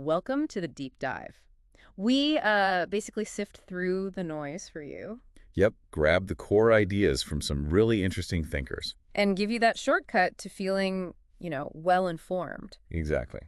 Welcome to the deep dive. We basically sift through the noise for you Yep, grab the core ideas from some really interesting thinkers. and give you that shortcut to feeling, well informed. Exactly.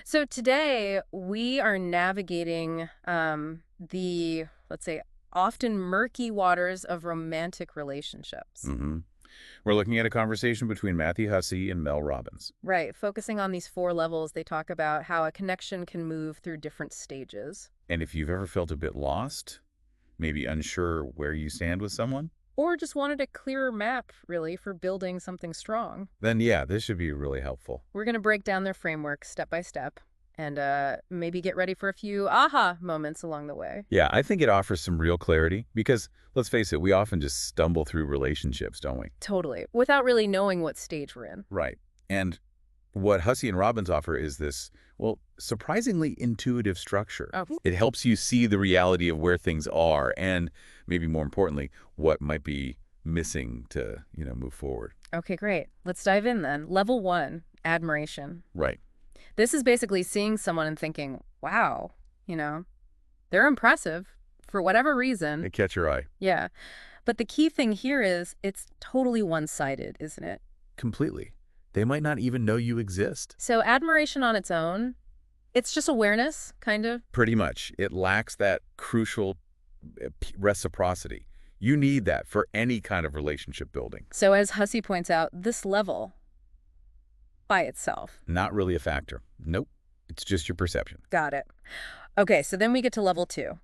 So today we are navigating the, let's say, often murky waters of romantic relationships. hmm We're looking at a conversation between Matthew Hussey and Mel Robbins. Right, focusing on these four levels, they talk about how a connection can move through different stages. And if you've ever felt a bit lost, maybe unsure where you stand with someone, Or just wanted a clearer map, really, for building something strong. then yeah, this should be really helpful. We're going to break down their framework step by step and maybe get ready for a few aha moments along the way. Yeah, I think it offers some real clarity because, let's face it, we often just stumble through relationships, don't we? Totally. Without really knowing what stage we're in. Right. And what Hussey and Robbins offer is this, well, surprisingly intuitive structure. Oh, It helps you see the reality of where things are and, maybe more importantly, what might be missing to, move forward. okay, great. Let's dive in then. Level 1, admiration. Right. This is basically seeing someone and thinking, wow, they're impressive for whatever reason. They catch your eye. Yeah. But the key thing here is it's totally one-sided, isn't it? Completely. They might not even know you exist. So admiration on its own, it's just awareness, kind of. Pretty much. It lacks that crucial reciprocity. You need that for any kind of relationship building. So as Hussey points out, this level by itself. Not really a factor. Nope. It's just your perception. Got it. Okay, so then we get to level 2,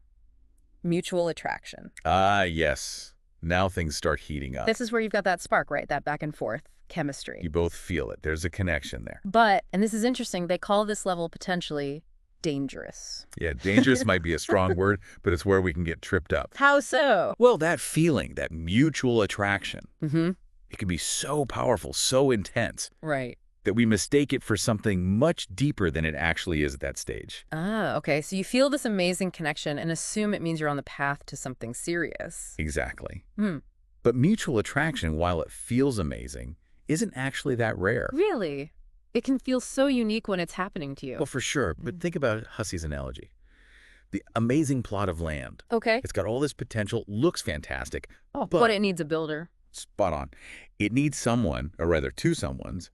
mutual attraction. Ah, yes. Now things start heating up. This is where you've got that spark, right? That back and forth chemistry. You both feel it. There's a connection there. But, and this is interesting, they call this level potentially dangerous. Yeah, dangerous might be a strong word, but it's where we can get tripped up. How so? Well, that feeling, that mutual attraction, Mm-hmm. it can be so powerful, so intense, Right. that we mistake it for something much deeper than it actually is at that stage. Ah, okay. So you feel this amazing connection and assume it means you're on the path to something serious. Exactly. Hmm. But mutual attraction, while it feels amazing, isn't actually that rare. Really? It can feel so unique when it's happening to you. Well, for sure. But think about Hussey's analogy. The amazing plot of land. Okay. It's got all this potential, looks fantastic, Oh, but but it needs a builder. spot on. It needs someone, or rather two someones,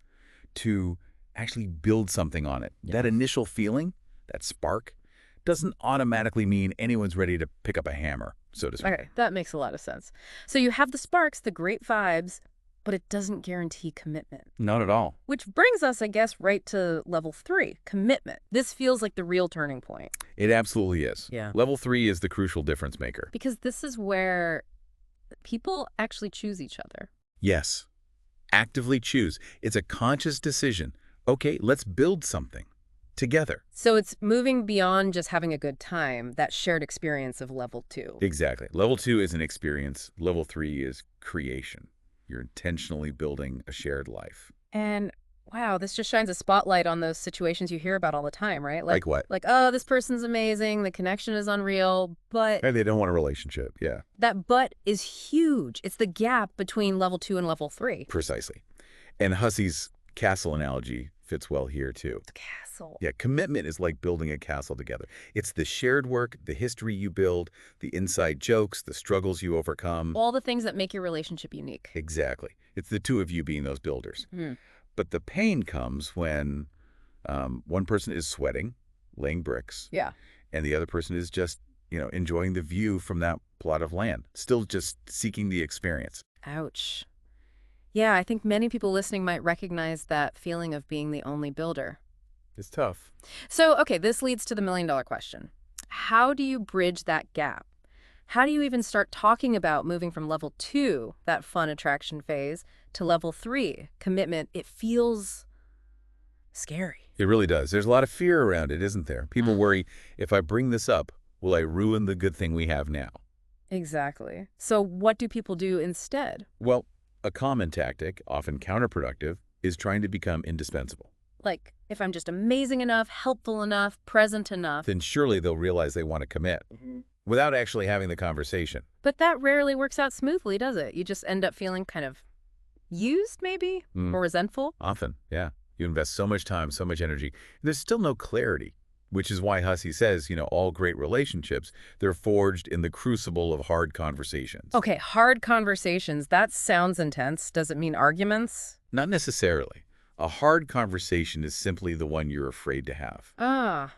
to actually build something on it. That Yes. initial feeling, that spark, doesn't automatically mean anyone's ready to pick up a hammer, so to speak. Okay, that makes a lot of sense. So you have the sparks, the great vibes, but it doesn't guarantee commitment. Not at all. Which brings us, I guess, right to level 3, commitment. This feels like the real turning point. It absolutely is. Yeah. Level 3 is the crucial difference maker. Because this is where people actually choose each other. Yes. Actively choose. It's a conscious decision. Okay, let's build something together. So it's moving beyond just having a good time, that shared experience of level 2. Exactly. Level 2 is an experience. Level 3 is creation. You're intentionally building a shared life. And wow, this just shines a spotlight on those situations you hear about all the time, right? Like what? Like, oh, this person's amazing, the connection is unreal, but And they don't want a relationship. Yeah, that but is huge. It's the gap between level 2 and level 3. precisely. And Hussey's castle analogy fits well here, too. The castle. Yeah, commitment is like building a castle together. It's the shared work, the history you build, the inside jokes, the struggles you overcome. All the things that make your relationship unique. Exactly. It's the two of you being those builders. Hmm. But the pain comes when one person is sweating, laying bricks, Yeah. and the other person is just, enjoying the view from that plot of land, still just seeking the experience. Ouch. Yeah, I think many people listening might recognize that feeling of being the only builder. It's tough. So, okay, this leads to the million-dollar question. How do you bridge that gap? How do you even start talking about moving from level 2, that fun attraction phase, to level 3, commitment? It feels scary. It really does. There's a lot of fear around it, isn't there? People worry, if I bring this up, will I ruin the good thing we have now? Exactly. So what do people do instead? Well, a common tactic, often counterproductive, is trying to become indispensable. Like, if I'm just amazing enough, helpful enough, present enough. Then surely they'll realize they want to commit without actually having the conversation. But that rarely works out smoothly, does it? You just end up feeling kind of used, maybe, Mm. or resentful. Often, yeah. You invest so much time, so much energy. There's still no clarity. Which is why Hussey says, all great relationships, they're forged in the crucible of hard conversations. Okay, hard conversations. That sounds intense. Does it mean arguments? Not necessarily. A hard conversation is simply the one you're afraid to have. Ah,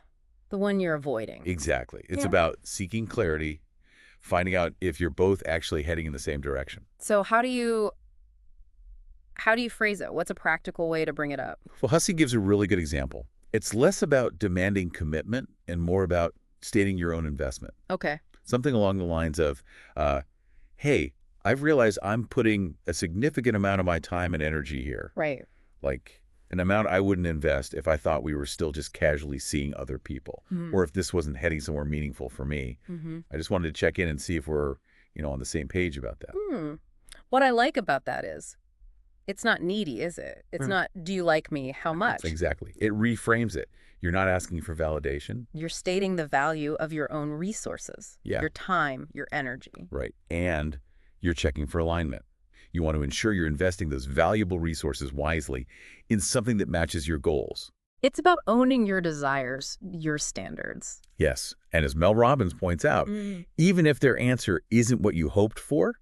the one you're avoiding. Exactly. It's Yeah. about seeking clarity, finding out if you're both actually heading in the same direction. So how do you phrase it? What's a practical way to bring it up? Well, Hussey gives a really good example. It's less about demanding commitment and more about stating your own investment. Okay. Something along the lines of, hey, I've realized I'm putting a significant amount of my time and energy here. Right. Like an amount I wouldn't invest if I thought we were still just casually seeing other people, or if this wasn't heading somewhere meaningful for me. I just wanted to check in and see if we're, on the same page about that. What I like about that is it's not needy, is it? It's not, do you like me? How much? Exactly. It reframes it. You're not asking for validation. You're stating the value of your own resources, Yeah. your time, your energy. Right. And you're checking for alignment. You want to ensure you're investing those valuable resources wisely in something that matches your goals. It's about owning your desires, your standards. Yes. And as Mel Robbins points out, even if their answer isn't what you hoped for,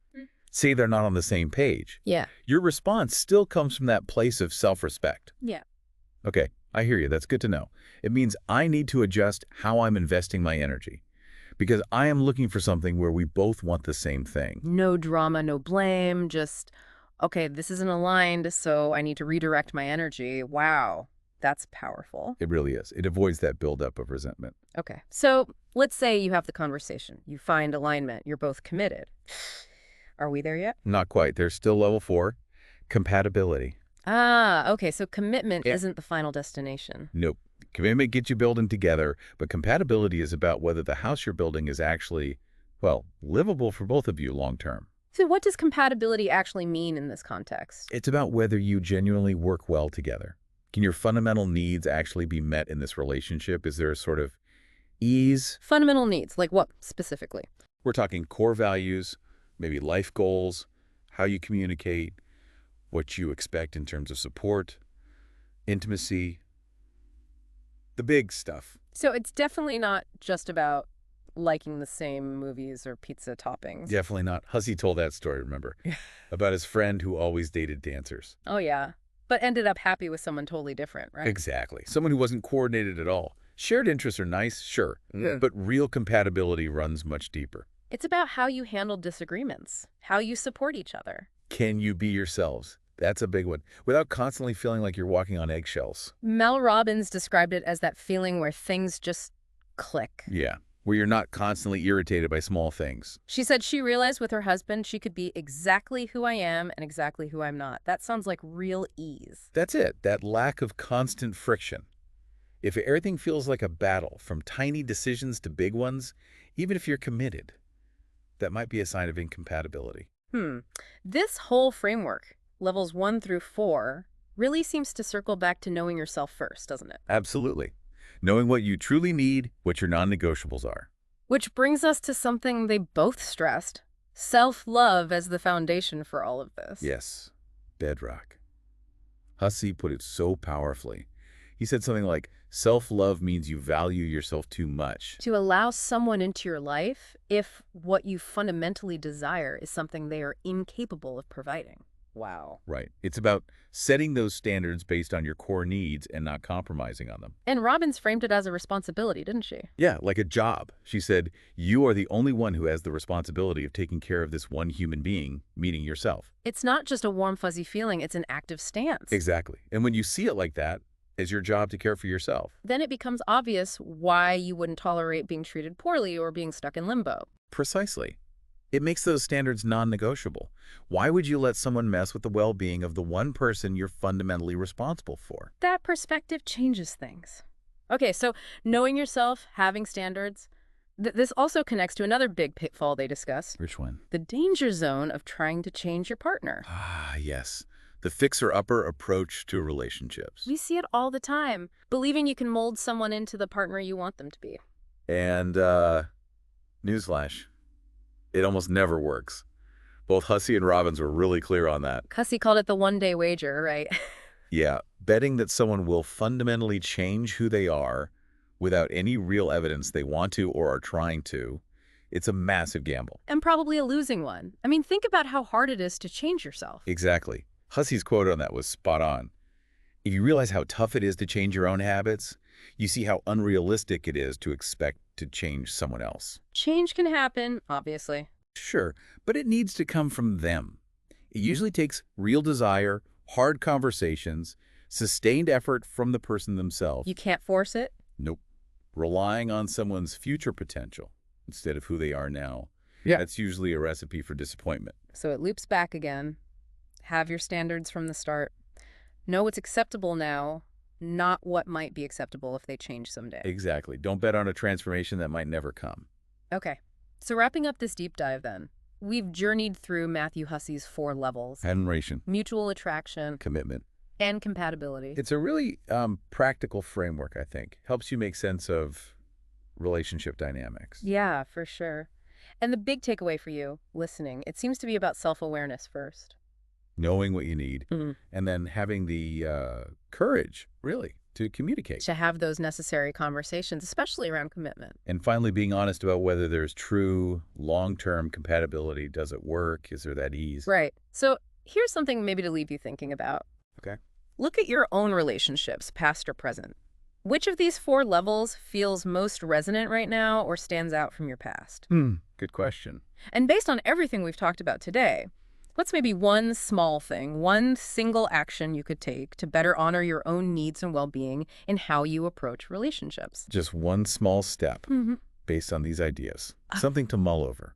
say they're not on the same page, Yeah. your response still comes from that place of self-respect. Yeah. Okay, I hear you. That's good to know. It means I need to adjust how I'm investing my energy because I am looking for something where we both want the same thing. No drama, no blame, just, okay, this isn't aligned, so I need to redirect my energy. Wow, that's powerful. It really is. It avoids that buildup of resentment. Okay, so let's say you have the conversation. You find alignment. You're both committed. Are we there yet? Not quite. There's still level 4, compatibility. Ah, okay, so commitment Yeah. isn't the final destination. Nope. Commitment gets you building together, but compatibility is about whether the house you're building is actually, well, livable for both of you long term. So what does compatibility actually mean in this context? It's about whether you genuinely work well together. Can your fundamental needs actually be met in this relationship? Is there a sort of ease? Fundamental needs, like what specifically? We're talking core values, maybe life goals, how you communicate, what you expect in terms of support, intimacy, the big stuff. So it's definitely not just about liking the same movies or pizza toppings. Definitely not. Hussey told that story, remember, about his friend who always dated dancers. Oh, yeah. But ended up happy with someone totally different, right? Exactly. Someone who wasn't coordinated at all. Shared interests are nice, sure, but real compatibility runs much deeper. It's about how you handle disagreements, how you support each other. Can you be yourselves? That's a big one. Without constantly feeling like you're walking on eggshells. Mel Robbins described it as that feeling where things just click. Yeah, where you're not constantly irritated by small things. She said she realized with her husband she could be exactly who I am and exactly who I'm not. That sounds like real ease. That's it, that lack of constant friction. If everything feels like a battle, from tiny decisions to big ones, even if you're committed, that might be a sign of incompatibility. This whole framework, levels 1 through 4, really seems to circle back to knowing yourself first, doesn't it? Absolutely. Knowing what you truly need, what your non-negotiables are. Which brings us to something they both stressed, self-love as the foundation for all of this. Yes, bedrock. Hussey put it so powerfully. He said something like, self-love means you value yourself too much. To allow someone into your life if what you fundamentally desire is something they are incapable of providing. Wow. Right. It's about setting those standards based on your core needs and not compromising on them. And Robbins framed it as a responsibility, didn't she? Yeah, like a job. She said, you are the only one who has the responsibility of taking care of this one human being, meaning yourself. It's not just a warm, fuzzy feeling, it's an active stance. Exactly. And when you see it like that, it's your job to care for yourself. Then it becomes obvious why you wouldn't tolerate being treated poorly or being stuck in limbo. Precisely. It makes those standards non-negotiable. Why would you let someone mess with the well-being of the one person you're fundamentally responsible for? That perspective changes things. Okay, so knowing yourself, having standards, this also connects to another big pitfall they discuss. Which one? The danger zone of trying to change your partner. Ah, yes. The fixer-upper approach to relationships. We see it all the time, believing you can mold someone into the partner you want them to be. And, newsflash, it almost never works. Both Hussey and Robbins were really clear on that. Hussey called it the one-day wager, right? Yeah, betting that someone will fundamentally change who they are without any real evidence they want to or are trying to, it's a massive gamble. And probably a losing one. I mean, think about how hard it is to change yourself. Exactly. Hussey's quote on that was spot on. If you realize how tough it is to change your own habits, you see how unrealistic it is to expect to change someone else. Change can happen, obviously. Sure, but it needs to come from them. It usually takes real desire, hard conversations, sustained effort from the person themselves. You can't force it? Nope. Relying on someone's future potential instead of who they are now. Yeah. That's usually a recipe for disappointment. So it loops back again. Have your standards from the start. Know what's acceptable now, not what might be acceptable if they change someday. Exactly. Don't bet on a transformation that might never come. Okay. So wrapping up this deep dive then, we've journeyed through Matthew Hussey's 4 levels. Admiration, Mutual attraction commitment. and compatibility. It's a really practical framework, I think. Helps you make sense of relationship dynamics. Yeah, for sure. And the big takeaway for you, listening, it seems to be about self-awareness first. Knowing what you need, Mhm. and then having the courage, really, to communicate. To have those necessary conversations, especially around commitment. And finally, being honest about whether there's true long-term compatibility. Does it work? Is there that ease? Right. So here's something maybe to leave you thinking about. Okay. Look at your own relationships, past or present. Which of these 4 levels feels most resonant right now or stands out from your past? Good question. And based on everything we've talked about today, what's maybe one small thing, one single action you could take to better honor your own needs and well-being in how you approach relationships? Just one small step based on these ideas. Something to mull over.